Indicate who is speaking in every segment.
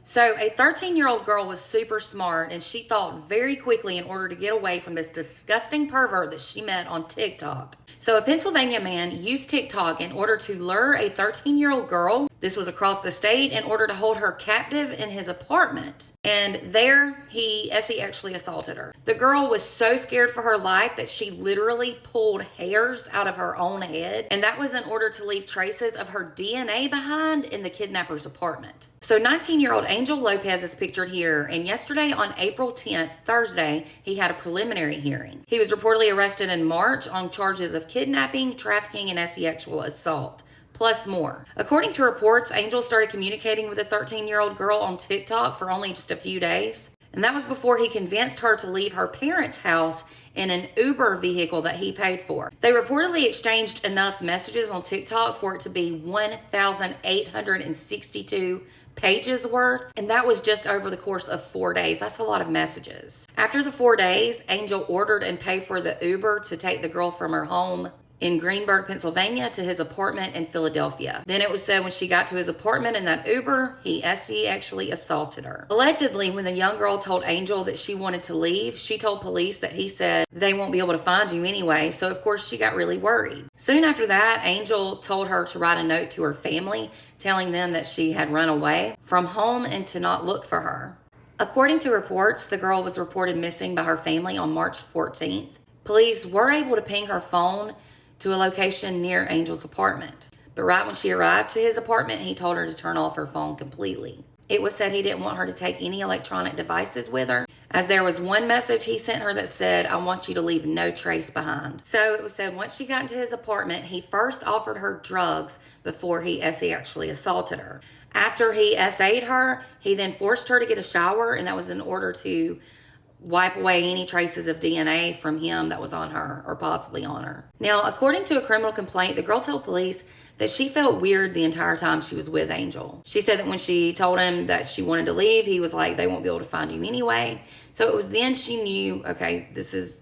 Speaker 1: So a 13-year-old girl was super smart, and she thought very quickly in order to get away from this disgusting pervert that she met on TikTok. So a Pennsylvania man used TikTok in order to lure a 13-year-old girl, this was across the state, in order to hold her captive in his apartment. And there he actually assaulted her. The girl was so scared for her life that she literally pulled hairs out of her own head. And that was in order to leave traces of her DNA behind in the kidnapper's apartment. So 19-year-old Angel Lopez is pictured here, and yesterday on April 10th, Thursday, he had a preliminary hearing. He was reportedly arrested in March on charges of kidnapping, trafficking, and sexual assault, plus more. According to reports, Angel started communicating with a 13-year-old girl on TikTok for only just a few days, and that was before he convinced her to leave her parents' house in an Uber vehicle that he paid for. They reportedly exchanged enough messages on TikTok for it to be 1,862 pages worth, and that was just over the course of 4 days. That's a lot of messages. After the 4 days, Angel ordered and paid for the Uber to take the girl from her home in Greenburgh, Pennsylvania, to his apartment in Philadelphia. Then it was said when she got to his apartment in that Uber, he actually assaulted her. Allegedly, when the young girl told Angel that she wanted to leave, she told police that he said, "They won't be able to find you anyway." So of course she got really worried. Soon after that, Angel told her to write a note to her family, telling them that she had run away from home and to not look for her. According to reports, the girl was reported missing by her family on March 14th. Police were able to ping her phone to a location near Angel's apartment. But right when she arrived to his apartment, he told her to turn off her phone completely. It was said he didn't want her to take any electronic devices with her, as there was one message he sent her that said, "I want you to leave no trace behind." So it was said once she got into his apartment, he first offered her drugs before he actually assaulted her. After he SA'd her, he then forced her to get a shower, and that was in order to wipe away any traces of DNA from him that was on her or possibly on her. Now, according to a criminal complaint, the girl told police that she felt weird the entire time she was with Angel. She said that when she told him that she wanted to leave, he was like, "They won't be able to find you anyway." So it was then she knew, okay, this is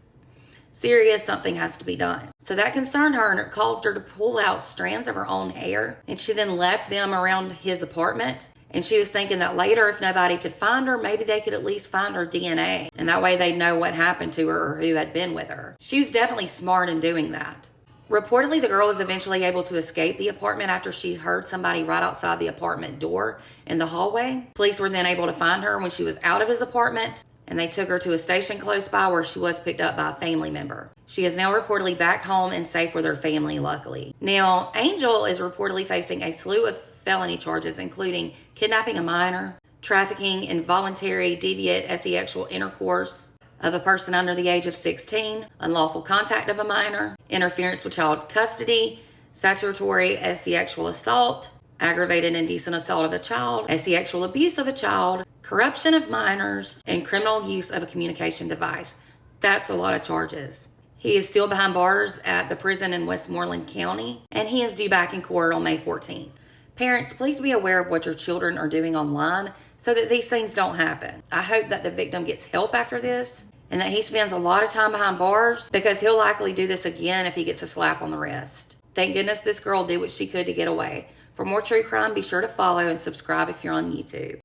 Speaker 1: serious, something has to be done. So that concerned her, and it caused her to pull out strands of her own hair, and she then left them around his apartment. And she was thinking that later, if nobody could find her, maybe they could at least find her DNA. And that way they'd know what happened to her or who had been with her. She was definitely smart in doing that. Reportedly, the girl was eventually able to escape the apartment after she heard somebody right outside the apartment door in the hallway. Police were then able to find her when she was out of his apartment, and they took her to a station close by where she was picked up by a family member. She is now reportedly back home and safe with her family, luckily. Now, Angel is reportedly facing a slew of felony charges, including kidnapping a minor, trafficking, involuntary, deviant, sexual intercourse of a person under the age of 16, unlawful contact of a minor, interference with child custody, statutory sexual assault, aggravated indecent assault of a child, sexual abuse of a child, corruption of minors, and criminal use of a communication device. That's a lot of charges. He is still behind bars at the prison in Westmoreland County, and he is due back in court on May 14th. Parents, please be aware of what your children are doing online so that these things don't happen. I hope that the victim gets help after this and that he spends a lot of time behind bars, because he'll likely do this again if he gets a slap on the wrist. Thank goodness this girl did what she could to get away. For more true crime, be sure to follow and subscribe if you're on YouTube.